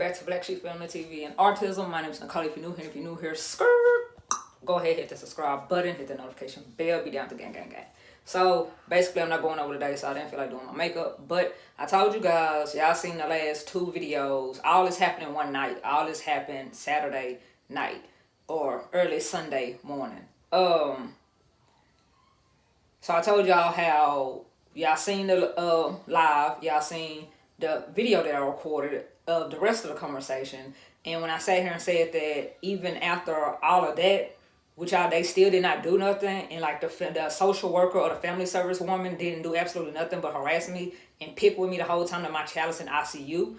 back to Black Sheep Family TV and Autism. My name is Nicole. If you're new here, skirt. Go ahead, hit the subscribe button, hit the notification bell, be down to gang. So basically, I'm not going over today, so I didn't feel like doing my makeup. But I told you guys, y'all seen the last 2 videos. All this happened one night. All this happened Saturday night or early Sunday morning. So I told y'all how y'all seen the live, y'all seen the video that I recorded of the rest of the conversation. And when I sat here and said that even after all of that, which they still did not do nothing, and like the social worker or the family service woman didn't do absolutely nothing but harass me and pick with me the whole time that my child is in ICU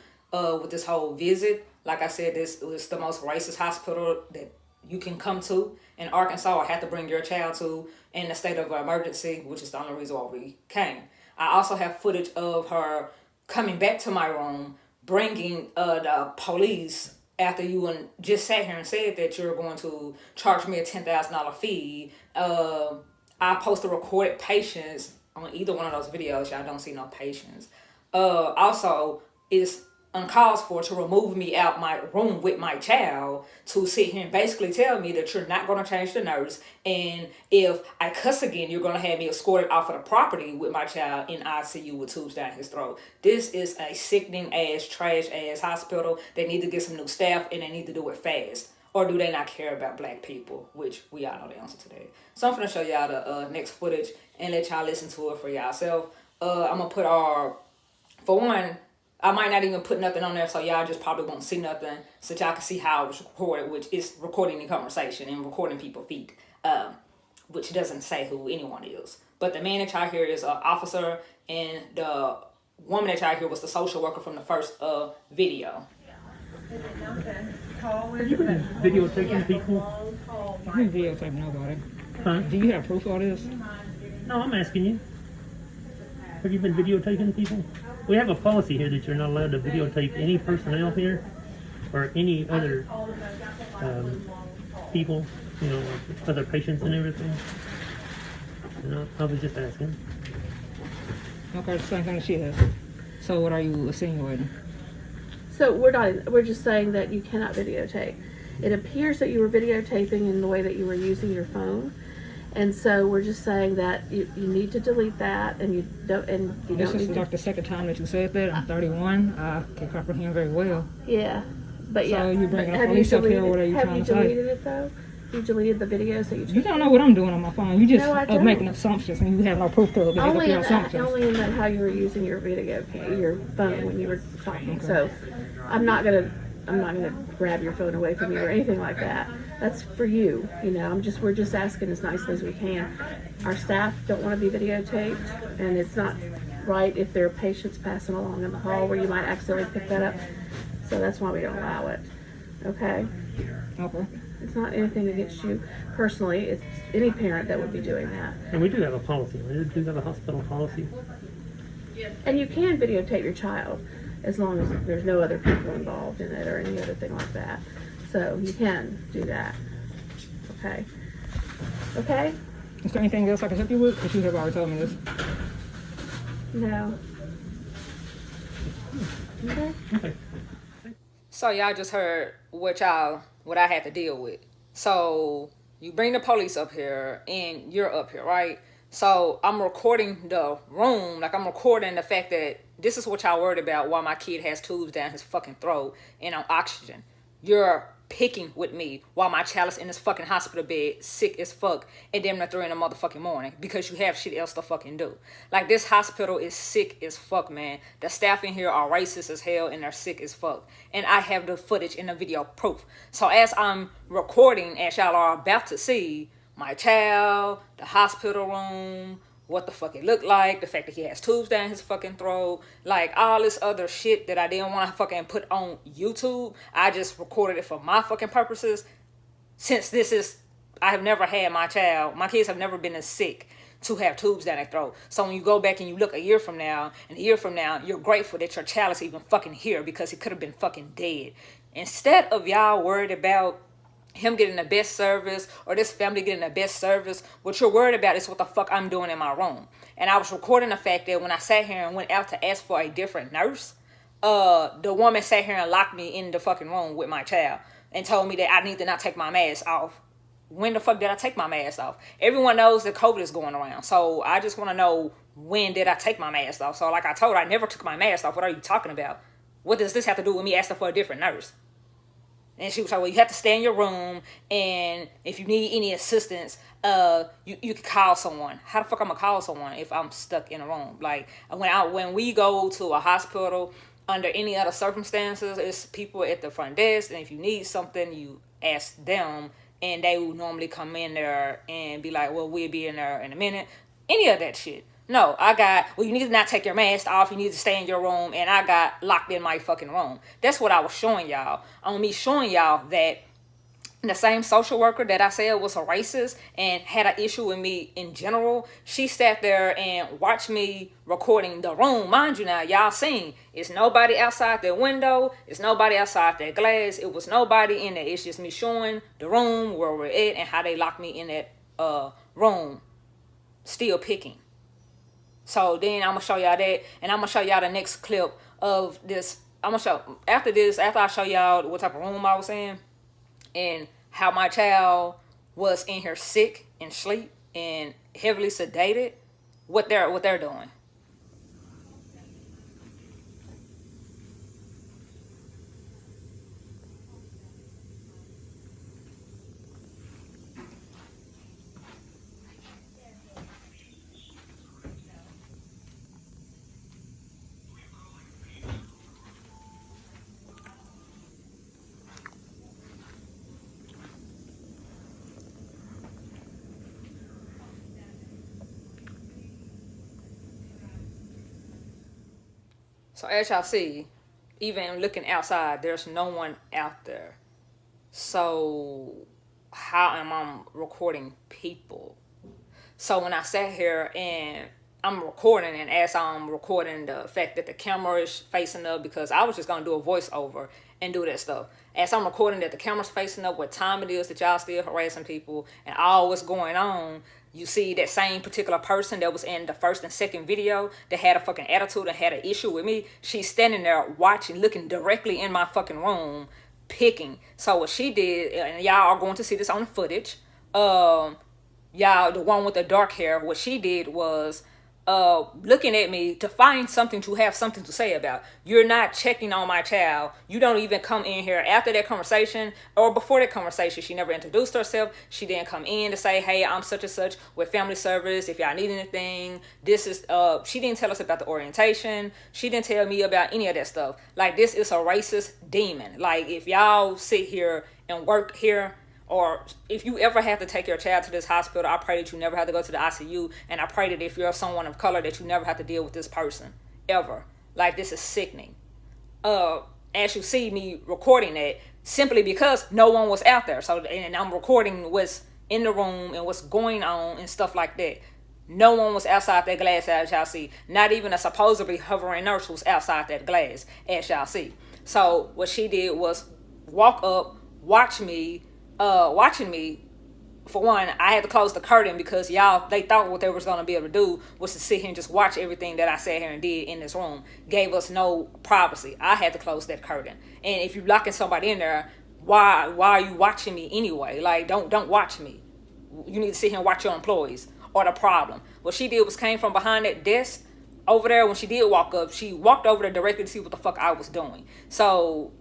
with this whole visit. Like I said, this was the most racist hospital that you can come to in Arkansas or have to bring your child to in the state of emergency, which is the only reason why we came. I also have footage of her coming back to my room, bringing the police after you just sat here and said that you're going to charge me a $10,000 fee. I posted recorded patients on either one of those videos. Y'all don't see no patients. Also, it's uncalled for to remove me out my room with my child to sit here and basically tell me that you're not going to change the nurse, and if I cuss again, you're going to have me escorted off of the property with my child in ICU with tubes down his throat. This is a sickening ass, trash ass hospital. They need to get some new staff, and they need to do it fast. Or do they not care about black people? Which we all know the answer to that. So I'm going to show y'all the next footage and let y'all listen to it for yourself. I'm going to put for one, I might not even put nothing on there, so y'all just probably won't see nothing, so y'all can see how it was recorded, which is recording the conversation and recording people's feet, which doesn't say who anyone is. But the man that y'all hear is an officer, and the woman that y'all hear was the social worker from the first video. Have you been videotaping people? I've been videotaping nobody. Huh? Do you have proof of this? No, I'm asking you. Have you been videotaping people? We have a policy here that you're not allowed to videotape any personnel here or any other people, other patients and everything. And I was just asking. Okay, the same thing that she has. So what are you insinuating? So we're just saying that you cannot videotape. It appears that you were videotaping in the way that you were using your phone. And so we're just saying that you need to delete that, and you don't This is like the second time that you said that. I'm 31. I can comprehend very well. Yeah, but yeah. So you bringing the police up here? What are you trying to say? Have you deleted it though? You deleted the videos that you took? You don't know what I'm doing on my phone. You just No, making assumptions, and you have no proof to back up your assumptions. Only in how you were using your your phone when you were talking. Okay. So I'm not gonna grab your phone away from you or anything like that. That's for you, we're just asking as nicely as we can. Our staff don't want to be videotaped, and it's not right if there are patients passing along in the hall where you might accidentally pick that up. So that's why we don't allow it. Okay? Okay. It's not anything against you personally. It's any parent that would be doing that. And we do have a policy. We do have a hospital policy. And you can videotape your child as long as there's no other people involved in it or any other thing like that. So you can do that. Okay? Okay? Is there anything else I can help you with? Because you have already told me this. No. Okay? Okay. So y'all just heard what I had to deal with. So you bring the police up here and you're up here, right? So I'm recording the room, like I'm recording the fact that this is what y'all worried about while my kid has tubes down his fucking throat and on oxygen. You're picking with me while my child is in this fucking hospital bed, sick as fuck, and damn near 3 in the motherfucking morning because you have shit else to fucking do. Like, this hospital is sick as fuck, man. The staff in here are racist as hell, and they're sick as fuck. And I have the footage and the video proof. So as I'm recording, as y'all are about to see, my child, the hospital room, what the fuck it looked like, the fact that he has tubes down his fucking throat, like all this other shit that I didn't want to fucking put on YouTube. I just recorded it for my fucking purposes. Since I have never had my kids have never been as sick to have tubes down their throat. So when you go back and you look a year from now, you're grateful that your child is even fucking here because he could have been fucking dead. Instead of y'all worried about him getting the best service or this family getting the best service, what you're worried about is what the fuck I'm doing in my room. And I was recording the fact that when I sat here and went out to ask for a different nurse, the woman sat here and locked me in the fucking room with my child and told me that I need to not take my mask off. When the fuck did I take my mask off? Everyone knows that COVID is going around. So I just want to know, when did I take my mask off? So like I told her, I never took my mask off. What are you talking about? What does this have to do with me asking for a different nurse? And she was like, well, you have to stay in your room. And if you need any assistance, you can call someone. How the fuck I'm going to call someone if I'm stuck in a room? Like when we go to a hospital, under any other circumstances, it's people at the front desk. And if you need something, you ask them. And they will normally come in there and be like, well, we'll be in there in a minute. Any of that shit. No, you need to not take your mask off. You need to stay in your room. And I got locked in my fucking room. That's what I was showing y'all. On me showing y'all that the same social worker that I said was a racist and had an issue with me in general, she sat there and watched me recording the room. Mind you now, y'all seen, it's nobody outside that window. It's nobody outside that glass. It was nobody in there. It's just me showing the room where we're at and how they locked me in that room, still picking. So then I'm going to show y'all that, and I'm going to show y'all the next clip of this. I'm going to show, after I show y'all what type of room I was in, and how my child was in here sick and sleep and heavily sedated, what they're doing. So as y'all see, even looking outside, there's no one out there. So how am I recording people? So when I sat here and I'm recording, and as I'm recording the fact that the camera is facing up, because I was just going to do a voiceover and do that stuff. As I'm recording that the camera's facing up, what time it is that y'all still harassing people and all what's going on, you see that same particular person that was in the first and second video that had a fucking attitude and had an issue with me. She's standing there watching, looking directly in my fucking room, picking. So what she did, and y'all are going to see this on the footage, y'all, the one with the dark hair, what she did was looking at me to find something to have something to say about. You're not checking on my child. You don't even come in here after that conversation or before that conversation. She never introduced herself. She didn't come in to say, hey, I'm such and such with family service. If y'all need anything, this is, she didn't tell us about the orientation. She didn't tell me about any of that stuff. Like, this is a racist demon. Like, if y'all sit here and work here, or if you ever have to take your child to this hospital, I pray that you never have to go to the ICU. And I pray that if you're someone of color, that you never have to deal with this person. Ever. Like, this is sickening. As you see me recording that, simply because no one was out there. So, and I'm recording what's in the room and what's going on and stuff like that. No one was outside that glass, as y'all see. Not even a supposedly hovering nurse was outside that glass, as y'all see. So what she did was walk up, watching me. For one, I had to close the curtain because they thought what they was going to be able to do was to sit here and just watch everything that I sat here and did in this room. Gave us no privacy. I had to close that curtain. And if you're locking somebody in there, why are you watching me anyway? Like, don't watch me. You need to sit here and watch your employees or the problem. What she did was came from behind that desk over there. When she did walk up, she walked over there directly to see what the fuck I was doing. So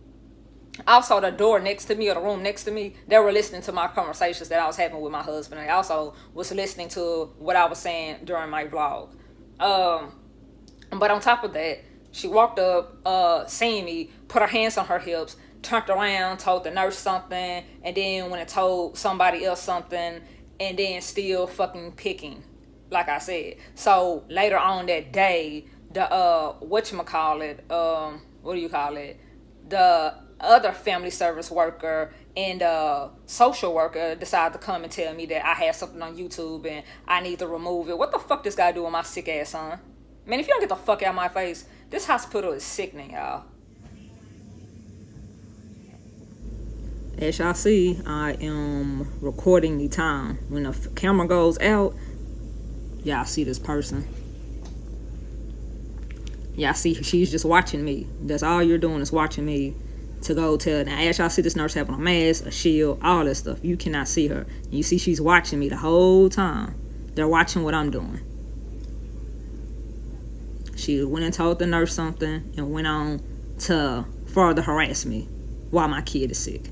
also, the door next to me, or the room next to me, they were listening to my conversations that I was having with my husband. And I also was listening to what I was saying during my vlog. But on top of that, she walked up, seeing me, put her hands on her hips, turned around, told the nurse something, and then when it told somebody else something, and then still fucking picking, like I said. So later on that day, the the other family service worker and social worker decided to come and tell me that I had something on YouTube and I need to remove it. What the fuck this guy do with my sick ass son? Man, if you don't get the fuck out of my face, this hospital is sickening, y'all. As y'all see, I am recording the time. When the camera goes out, y'all see this person. Y'all see, she's just watching me. That's all you're doing is watching me to go tell. Now, as y'all see this nurse having a mask, a shield, all that stuff, you cannot see her. You see she's watching me the whole time. They're watching what I'm doing. She went and told the nurse something and went on to further harass me while my kid is sick.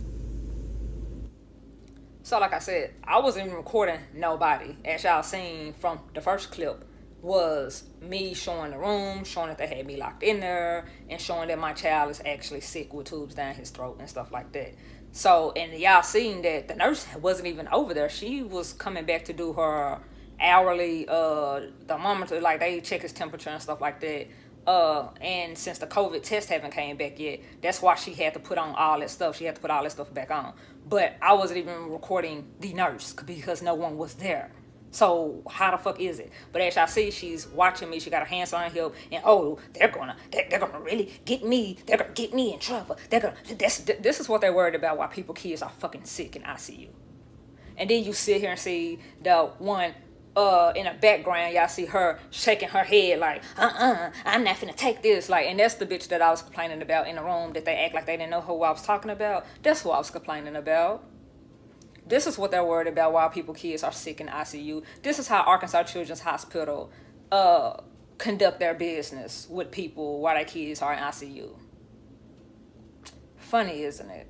So like I said, I wasn't even recording nobody. As y'all seen from the first clip, was me showing the room, showing that they had me locked in there, and showing that my child is actually sick with tubes down his throat and stuff like that. So, and y'all seen that the nurse wasn't even over there. She was coming back to do her hourly thermometer, like they check his temperature and stuff like that. And since the COVID test haven't came back yet, that's why she had to put on all that stuff. She had to put all that stuff back on. But I wasn't even recording the nurse because no one was there. So how the fuck is it? But as y'all see, she's watching me. She got her hands on her hip, and oh, they're gonna really get me. They're gonna get me in trouble. This is what they're worried about. Why kids are fucking sick in ICU. And then you sit here and see the one in the background. Y'all see her shaking her head like, I'm not finna take this. Like, and that's the bitch that I was complaining about in the room, that they act like they didn't know who I was talking about. That's who I was complaining about. This is what they're worried about, why kids are sick in ICU. This is how Arkansas Children's Hospital conduct their business with people while their kids are in ICU. Funny, isn't it?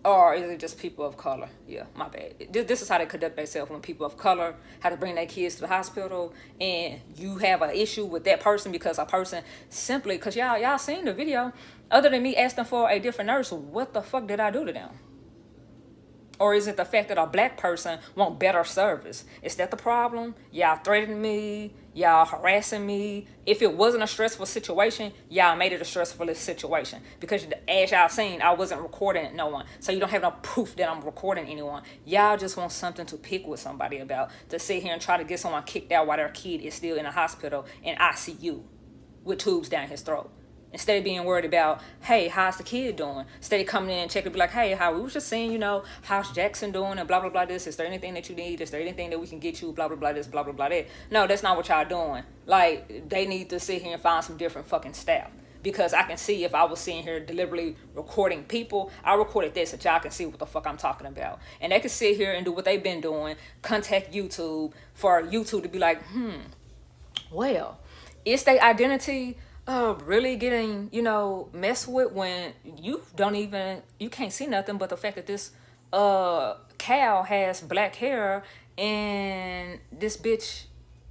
Or is it just people of color? Yeah, my bad. This is how they conduct themselves when people of color have to bring their kids to the hospital, and you have an issue with that person because a person simply, because y'all seen the video, other than me asking for a different nurse, what the fuck did I do to them? Or is it the fact that a black person want better service? Is that the problem? Y'all threatening me. Y'all harassing me. If it wasn't a stressful situation, y'all made it a stressful situation. Because as y'all seen, I wasn't recording no one. So you don't have no proof that I'm recording anyone. Y'all just want something to pick with somebody about. To sit here and try to get someone kicked out while their kid is still in a hospital in ICU with tubes down his throat. Instead of being worried about, hey, how's the kid doing? Instead of coming in and checking, be like, hey, how we was just seeing, how's Jackson doing and blah, blah, blah this. Is there anything that you need? Is there anything that we can get you? Blah, blah, blah this, blah, blah, blah that. No, that's not what y'all doing. Like, they need to sit here and find some different fucking staff. Because I can see if I was sitting here deliberately recording people, I recorded this so y'all can see what the fuck I'm talking about. And they can sit here and do what they've been doing, contact YouTube for YouTube to be like, well, is their identity really getting, messed with when you can't see nothing but the fact that this cow has black hair and this bitch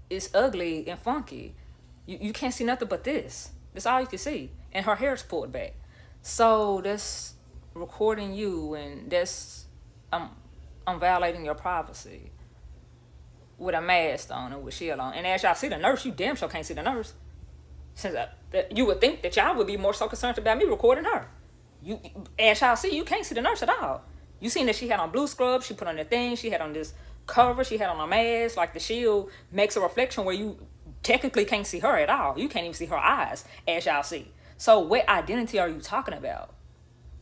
is ugly and funky. You can't see nothing but this. That's all you can see. And her hair's pulled back. So that's recording you, and that's I'm violating your privacy with a mask on and with shield on. And as y'all see the nurse, you damn sure can't see the nurse. Since you would think that y'all would be more so concerned about me recording her. As y'all see, you can't see the nurse at all. You seen that she had on blue scrubs, she put on the thing, she had on this cover, she had on a mask, like the shield makes a reflection where you technically can't see her at all. You can't even see her eyes, as y'all see. So what identity are you talking about?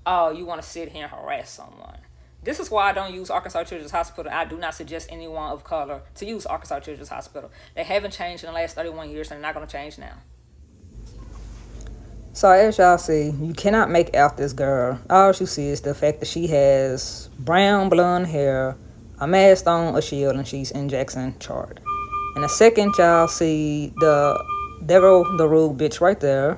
Oh, you want to sit here and harass someone. This is why I don't use Arkansas Children's Hospital. I do not suggest anyone of color to use Arkansas Children's Hospital. They haven't changed in the last 31 years, and they're not going to change now. So as y'all see, you cannot make out this girl. All you see is the fact that she has brown blonde hair, a mask on, a shield, and she's in Jackson chart. In a second, y'all see the rude bitch right there.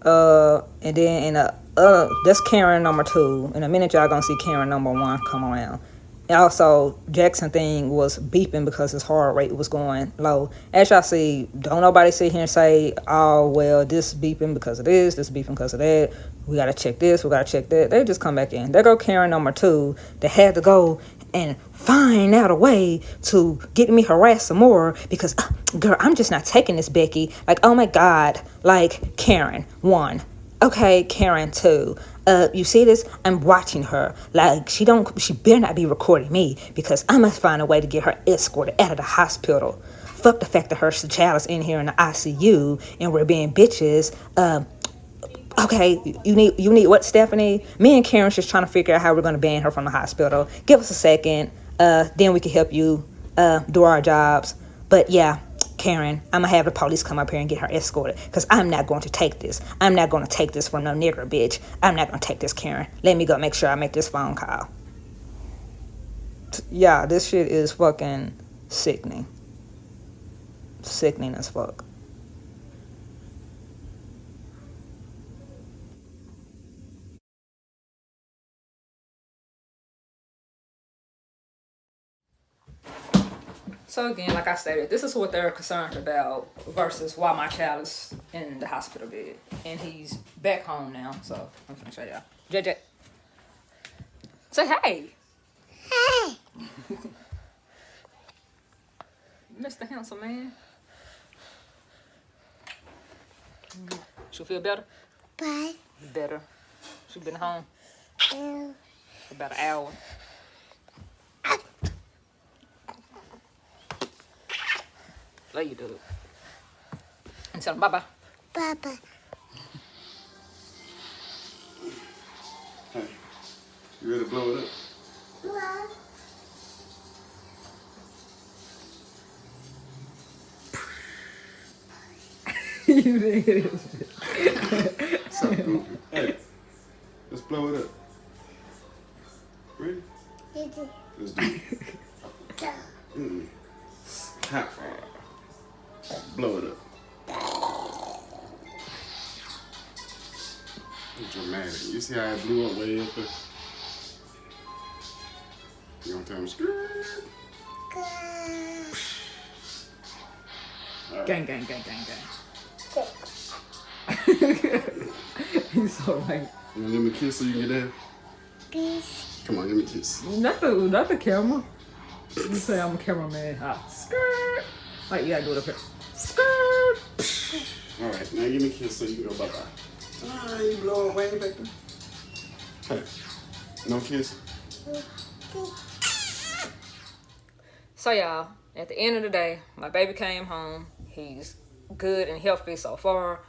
And then that's Karen number 2. In a minute, y'all gonna see Karen number 1 come around. Also, Jackson thing was beeping because his heart rate was going low. As y'all see, don't nobody sit here and say, oh, well, this beeping because of this beeping because of that. We got to check this, we got to check that. They just come back in. There go Karen number 2 that had to go and find out a way to get me harassed some more because, girl, I'm just not taking this, Becky. Like, oh, my God. Like, Karen 1. Okay, Karen 2. You see this? I'm watching her. Like, she better not be recording me because I must find a way to get her escorted out of the hospital. Fuck the fact that her child is in here in the ICU and we're being bitches. Okay, you need what, Stephanie? Me and Karen's just trying to figure out how we're going to ban her from the hospital. Give us a second. Then we can help you do our jobs. But yeah, Karen, I'm gonna have the police come up here and get her escorted, because I'm not going to take this. I'm not going to take this from no nigger, bitch. I'm not going to take this, Karen. Let me go make sure I make this phone call. Yeah, this shit is fucking sickening. Sickening as fuck. So again, like I stated, this is what they're concerned about versus why my child is in the hospital bed. And he's back home now, so I'm gonna show y'all. JJ. Say hey. Hey. Mr. Handsome Man. She feel better? Bye. Better. She been home? Ew. For about an hour. Let you do it. And tell them bye-bye. Bye-bye. Hey, you ready to blow it up? What? You did. So goofy. Hey, let's blow it up. Ready? Let's do it. Hot fire. Blow it up. Dramatic. You see how it blew up way up there? You gonna tell him screw? Right. Gang, gang, gang, gang, gang. He's so right. You wanna give me a kiss so you can get there? Peace. Come on, give me a kiss. Not the camera. You say I'm a cameraman. Skirt. Like, you gotta do it up here. Skirt. Alright, now give me a kiss so you can go bye-bye. Ah, you blow away back there. Hey, no kiss? So y'all, at the end of the day, my baby came home. He's good and healthy so far.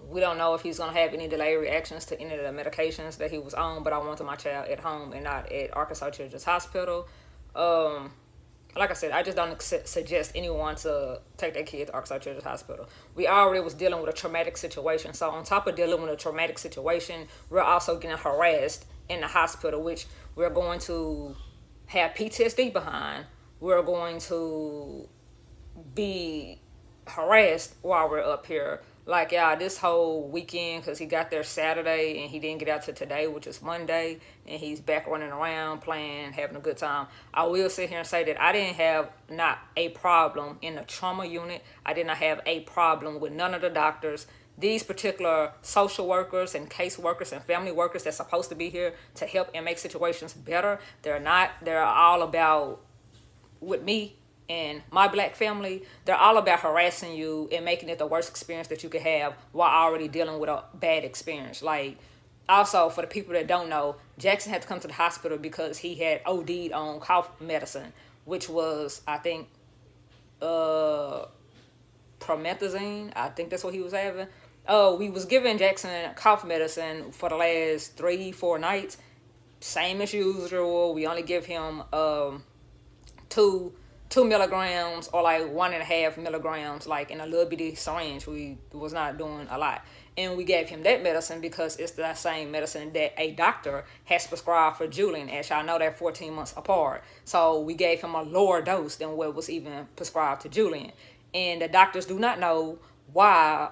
We don't know if he's gonna have any delayed reactions to any of the medications that he was on, but I wanted my child at home and not at Arkansas Children's Hospital. Like I said, I just don't suggest anyone to take their kid to Arkansas Children's Hospital. We already was dealing with a traumatic situation. So on top of dealing with a traumatic situation, we're also getting harassed in the hospital, which we're going to have PTSD behind. We're going to be harassed while we're up here. Like, y'all, this whole weekend, because he got there Saturday and he didn't get out to today, which is Monday, and he's back running around, playing, having a good time. I will sit here and say that I didn't have not a problem in the trauma unit. I did not have a problem with none of the doctors. These particular social workers and case workers and family workers that's supposed to be here to help and make situations better, they're not. They're all about, with me and my black family, they're all about harassing you and making it the worst experience that you could have while already dealing with a bad experience. Like, also, for the people that don't know, Jackson had to come to the hospital because he had OD'd on cough medicine, which was, I think, promethazine. I think that's what he was having. We was giving Jackson cough medicine for the last 3-4 nights. Same as usual. We only give him 2 milligrams or like 1.5 milligrams, like in a little bitty syringe. We was not doing a lot. And we gave him that medicine because it's the same medicine that a doctor has prescribed for Julian. As y'all know, they're 14 months apart. So we gave him a lower dose than what was even prescribed to Julian. And the doctors do not know why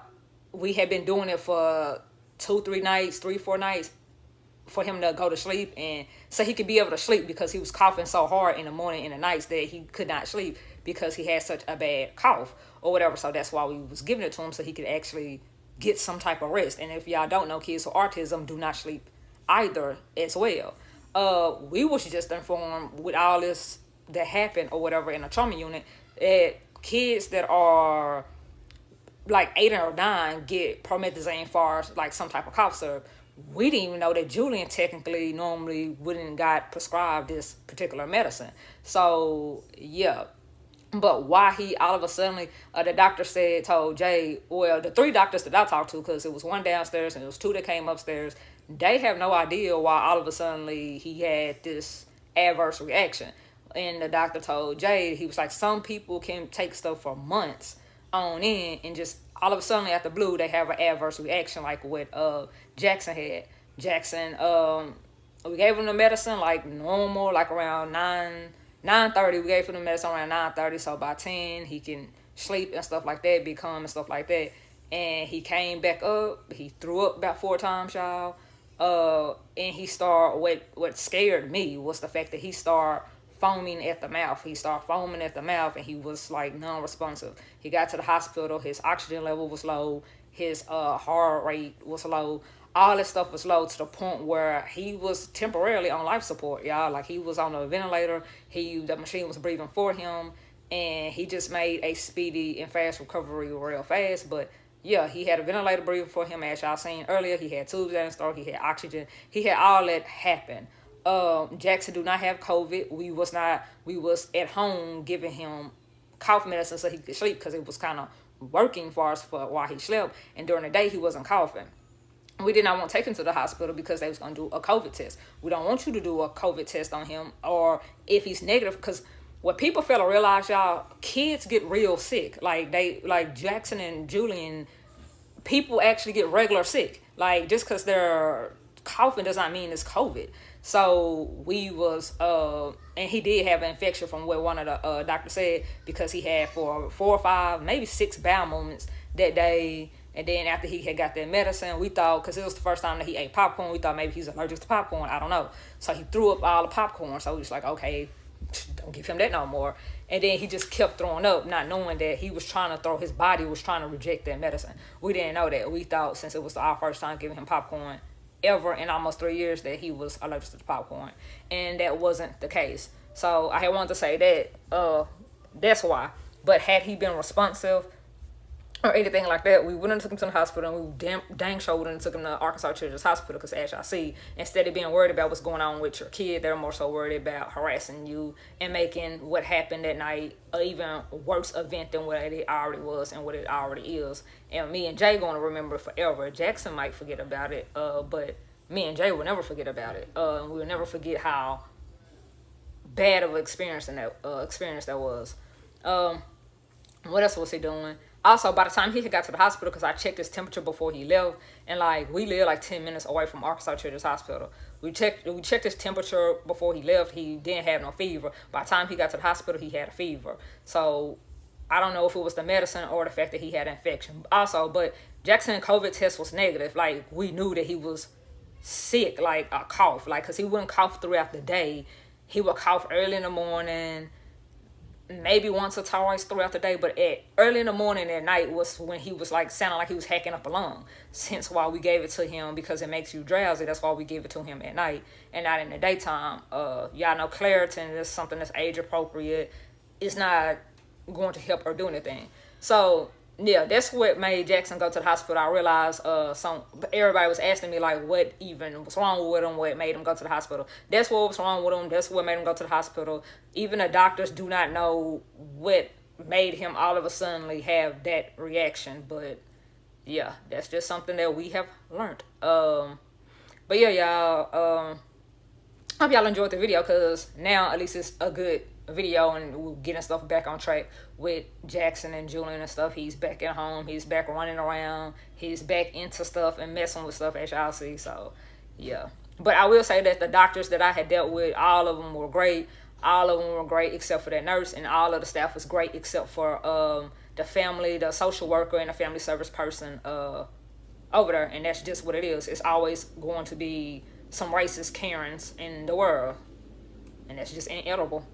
we had been doing it for 2-3 nights, 3-4 nights, for him to go to sleep and so he could be able to sleep, because he was coughing so hard in the morning and the nights that he could not sleep because he had such a bad cough or whatever. So that's why we was giving it to him, so he could actually get some type of rest. And if y'all don't know, kids with autism do not sleep either as well. We was just informed with all this that happened or whatever in a trauma unit that kids that are like 8 or 9 get promethazine for like some type of cough syrup. We didn't even know that Julian technically normally wouldn't got prescribed this particular medicine. So yeah, but why he all of a sudden, the doctor told Jay, well, the 3 doctors that I talked to, because it was 1 downstairs and it was 2 that came upstairs, they have no idea why all of a sudden he had this adverse reaction. And the doctor told Jade, he was like, some people can take stuff for months on end and just all of a sudden out the blue they have an adverse reaction like what Jackson had. Jackson, we gave him the medicine like normal, like around 9:30. We gave him the medicine around 9:30, so by 10 he can sleep and stuff like that, be calm and stuff like that. And he came back up. He threw up about 4 times, y'all. And he started, what scared me was the fact that he started foaming at the mouth. He started foaming at the mouth, and he was like non-responsive. He got to the hospital. His oxygen level was low. His heart rate was low. All this stuff was low to the point where he was temporarily on life support, y'all. Like, he was on a ventilator. The machine was breathing for him, and he just made a speedy and fast recovery real fast. But yeah, he had a ventilator breathing for him, as y'all seen earlier. He had tubes down his throat. He had oxygen. He had all that happen. Jackson do not have COVID. We was at home giving him cough medicine so he could sleep, because it was kind of working for us for while he slept. And during the day, he wasn't coughing. We did not want to take him to the hospital because they was going to do a COVID test. We don't want you to do a COVID test on him, or if he's negative, because what people fail to realize, y'all, kids get real sick. Like Jackson and Julian, people actually get regular sick. Like, just because they're coughing does not mean it's COVID. So we was, and he did have an infection from what one of the doctors said, because he had 4 or 5, maybe 6 bowel movements that day. And then after he had got that medicine, we thought, because it was the first time that he ate popcorn, we thought maybe he's allergic to popcorn. I don't know. So he threw up all the popcorn. So we was like, okay, don't give him that no more. And then he just kept throwing up, not knowing that his body was trying to reject that medicine. We didn't know that. We thought, since it was our first time giving him popcorn ever in almost 3 years, that he was allergic to the popcorn. And that wasn't the case. So I had wanted to say that, that's why. But had he been responsive or anything like that, we wouldn't have took him to the hospital, and we dang sure wouldn't have took him to Arkansas Children's Hospital, because as y'all see, instead of being worried about what's going on with your kid, they're more so worried about harassing you and making what happened that night an even worse event than what it already was and what it already is. And me and Jay going to remember it forever. Jackson might forget about it, but me and Jay will never forget about it. And we'll never forget how bad of an experience that was. What else was he doing? Also, by the time he had got to the hospital, because I checked his temperature before he left, and like, we live like 10 minutes away from Arkansas Children's Hospital. We checked his temperature before he left. He didn't have no fever. By the time he got to the hospital, he had a fever. So I don't know if it was the medicine or the fact that he had an infection. Also, but Jackson's COVID test was negative. Like, we knew that he was sick, like a cough, like, because he wouldn't cough throughout the day. He would cough early in the morning, maybe once or twice throughout the day, but at early in the morning at night was when he was like sounding like he was hacking up a lung. Hence why we gave it to him, because it makes you drowsy. That's why we gave it to him at night and not in the daytime. Y'all know Claritin is something that's age appropriate. It's not going to help or do anything. So yeah, that's what made Jackson go to the hospital. I realized everybody was asking me like, what even was wrong with him, what made him go to the hospital. That's what was wrong with him. That's what made him go to the hospital. Even the doctors do not know what made him all of a sudden have that reaction. But yeah, that's just something that we have learned. But yeah, y'all, hope y'all enjoyed the video, because now at least it's a good video and we're getting stuff back on track with Jackson and Julian and stuff. He's back at home. He's back running around. He's back into stuff and messing with stuff, as y'all see. So yeah, but I will say that the doctors that I had dealt with, all of them were great. All of them were great except for that nurse, and all of the staff was great except for the family, the social worker, and the family service person over there. And that's just what it is. It's always going to be some racist Karens in the world, and that's just inevitable.